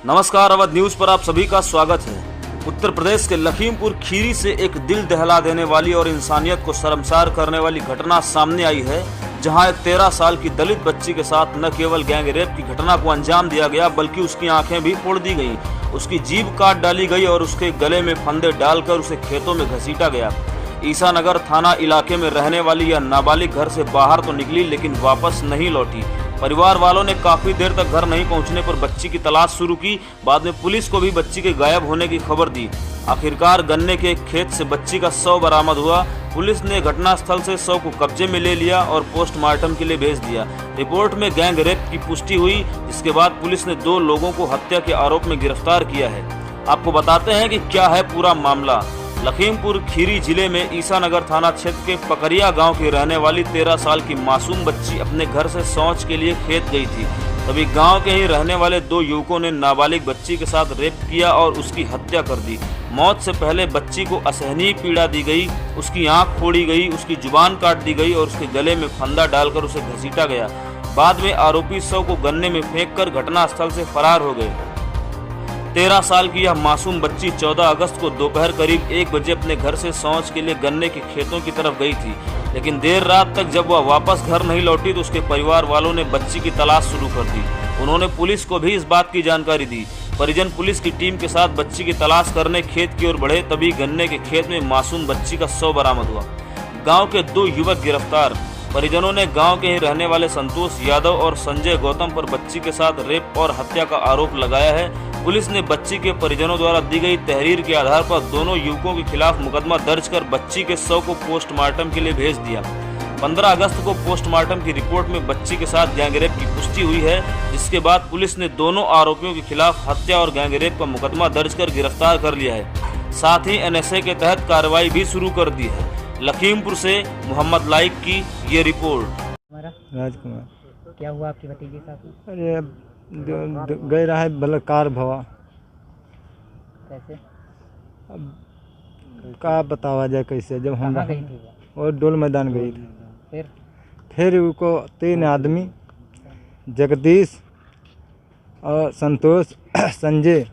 नमस्कार, अवध न्यूज पर आप सभी का स्वागत है। उत्तर प्रदेश के लखीमपुर खीरी से एक दिल दहला देने वाली और इंसानियत को शर्मसार करने वाली घटना सामने आई है, जहां एक 13 साल की दलित बच्ची के साथ न केवल गैंग रेप की घटना को अंजाम दिया गया, बल्कि उसकी आंखें भी फोड़ दी गईं, उसकी जीभ काट डाली गई और उसके गले में फंदे डालकर उसे खेतों में घसीटा गया। ईसानगर थाना इलाके में रहने वाली यह नाबालिग घर से बाहर तो निकली, लेकिन वापस नहीं लौटी। परिवार वालों ने काफी देर तक घर नहीं पहुंचने पर बच्ची की तलाश शुरू की। बाद में पुलिस को भी बच्ची के गायब होने की खबर दी। आखिरकार गन्ने के एक खेत से बच्ची का शव बरामद हुआ। पुलिस ने घटनास्थल से शव को कब्जे में ले लिया और पोस्टमार्टम के लिए भेज दिया। रिपोर्ट में गैंग रेप की पुष्टि हुई, जिसके बाद पुलिस ने 2 लोगों को हत्या के आरोप में गिरफ्तार किया है। आपको बताते हैं कि क्या है पूरा मामला। लखीमपुर खीरी जिले में ईसानगर थाना क्षेत्र के पकरिया गांव की रहने वाली 13 साल की मासूम बच्ची अपने घर से शौच के लिए खेत गई थी। तभी गांव के ही रहने वाले 2 युवकों ने नाबालिग बच्ची के साथ रेप किया और उसकी हत्या कर दी। मौत से पहले बच्ची को असहनीय पीड़ा दी गई, उसकी आंख फोड़ी गई, उसकी जुबान काट दी गई और उसके गले में फंदा डालकर उसे घसीटा गया। बाद में आरोपी शव को गन्ने में फेंककर घटनास्थल से फरार हो गए। 13 साल की यह मासूम बच्ची 14 अगस्त को दोपहर करीब 1 बजे अपने घर से शौच के लिए गन्ने के खेतों की तरफ गई थी, लेकिन देर रात तक जब वह वापस घर नहीं लौटी तो उसके परिवार वालों ने बच्ची की तलाश शुरू कर दी। उन्होंने पुलिस को भी इस बात की जानकारी दी। परिजन पुलिस की टीम के साथ बच्ची की तलाश करने खेत की ओर बढ़े, तभी गन्ने के खेत में मासूम बच्ची का शव बरामद हुआ। गाँव के 2 युवक गिरफ्तार। परिजनों ने गांव के ही रहने वाले संतोष यादव और संजय गौतम पर बच्ची के साथ रेप और हत्या का आरोप लगाया है। पुलिस ने बच्ची के परिजनों द्वारा दी गई तहरीर के आधार पर दोनों युवकों के खिलाफ मुकदमा दर्ज कर बच्ची के शव को पोस्टमार्टम के लिए भेज दिया। 15 अगस्त को पोस्टमार्टम की रिपोर्ट में बच्ची के साथ गैंगरेप की पुष्टि हुई है, जिसके बाद पुलिस ने दोनों आरोपियों के खिलाफ हत्या और गैंगरेप का मुकदमा दर्ज कर गिरफ्तार कर लिया है। साथ ही NSA के तहत कार्रवाई भी शुरू कर दी है। लखीमपुर से मोहम्मद लाइक की ये रिपोर्ट। राजकुमार, क्या हुआ आपकी भतीजी के साथ? अरे गए रहा है बलात्कार भवा। कैसे? अब का बतावा जाए कैसे, जब हम कहाँ गई थी वो? और डोल मैदान गई थी। फिर उनको 3 आदमी, जगदीश और संतोष संजय,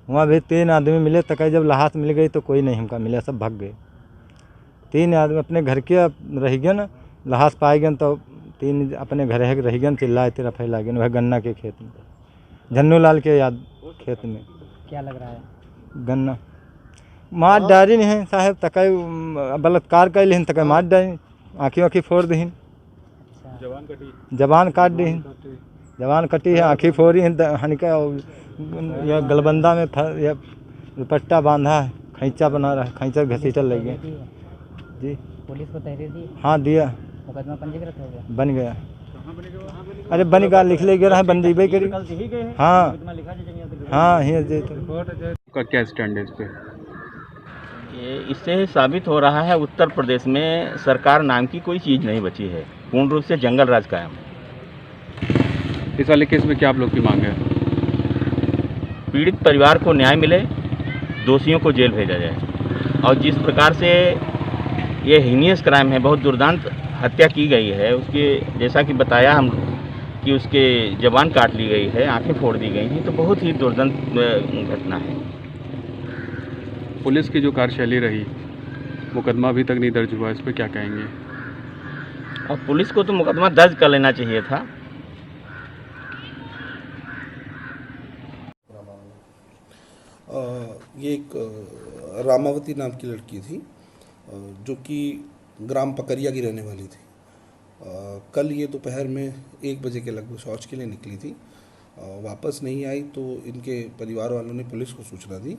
वहाँ भी 3 आदमी मिले। तक जब लाश मिल गई तो कोई नहीं हमका मिला, सब भाग गए। 3 आदमी अपने घर के रह गए न, लाश पाए गए तो 3 अपने घर रह गए, चिल्लाए तेरा फैला गए वह गन्ना के खेत में, झन्नू लाल के याद खेत में। क्या लग रहा है? गन्ना मार डारी नहीं है साहब, तक बलात्कार कर लिहन, तक मार डारी, आँखी फोड़ दीन, जबान काट दी, जबान कटी है, आँखी फोड़ी है, हनिका या गलबंदा में या दुपट्टा बांधा है, खैंचा बना रहा है, खैंचा घसीटल लग गया जी। पुलिस को तहरीर दी? हाँ दिया। मुकदमा पंजीकृत हो गया? बन गया। अरे बन गया, लिख ले गया है, बंदी भाई करी। हाँ हाँ ही का क्या स्टैंड है इस पे? इससे साबित हो रहा है उत्तर प्रदेश में सरकार नाम की कोई चीज़ नहीं बची है, पूर्ण रूप से जंगल राज कायम है। इस वाले केस में क्या आप लोग की मांग है? पीड़ित परिवार को न्याय मिले, दोषियों को जेल भेजा जाए, और जिस प्रकार से ये हीनियस क्राइम है, बहुत दुर्दांत हत्या की गई है, उसके जैसा कि बताया हम कि उसके जबान काट ली गई है, आंखें फोड़ दी गई हैं, तो बहुत ही दुर्दांत घटना है। पुलिस की जो कार्यशैली रही, मुकदमा अभी तक नहीं दर्ज हुआ, इस पर क्या कहेंगे? और पुलिस को तो मुकदमा दर्ज कर लेना चाहिए था। ये एक रामावती नाम की लड़की थी, जो कि ग्राम पकरिया की रहने वाली थी। कल ये दोपहर में 1 बजे के लगभग शौच के लिए निकली थी। वापस नहीं आई तो इनके परिवार वालों ने पुलिस को सूचना दी।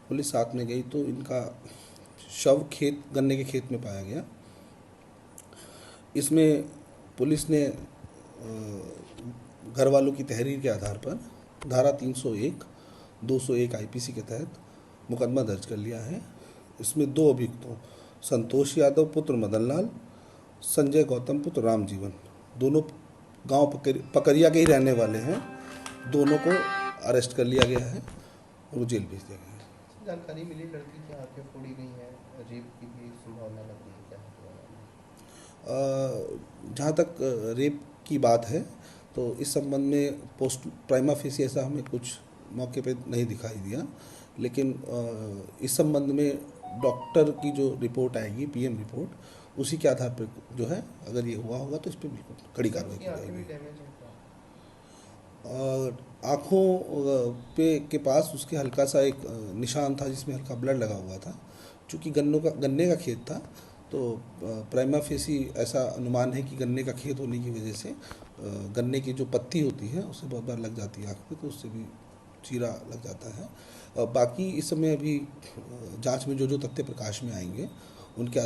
पुलिस साथ में गई तो इनका शव गन्ने के खेत में पाया गया। इसमें पुलिस ने घर वालों की तहरीर के आधार पर धारा 301, 201 IPC के तहत मुकदमा दर्ज कर लिया है। इसमें 2 अभियुक्तों, संतोष यादव पुत्र मदन लाल, संजय गौतम पुत्र राम जीवन, दोनों गांव पकरिया के ही रहने वाले हैं, दोनों को अरेस्ट कर लिया गया है और वो जेल भेज दिया गया है। जानकारी मिली लड़की की आंखें फोड़ी गई हैं, रेप की भी संभावना लग रही है, क्या? जहाँ तक रेप की बात है तो इस संबंध में प्राइमा फेसी ऐसा हमें कुछ मौके पे नहीं दिखाई दिया, लेकिन इस संबंध में डॉक्टर की जो रिपोर्ट आएगी, पीएम रिपोर्ट, उसी के आधार पर जो है अगर ये हुआ होगा तो इस पर बिल्कुल कड़ी कार्रवाई की जाएगी। आँखों के पास उसके हल्का सा एक निशान था जिसमें हल्का ब्लड लगा हुआ था। चूँकि गन्ने का खेत था तो प्राइमा फेसी ऐसा अनुमान है कि गन्ने का खेत होने की वजह से गन्ने की जो पत्ती होती है उससे बहुत बार लग जाती है आँख पे, तो उससे भी चीरा लग जाता है। बाकी इस समय अभी जांच में जो तथ्य प्रकाश में आएंगे उनके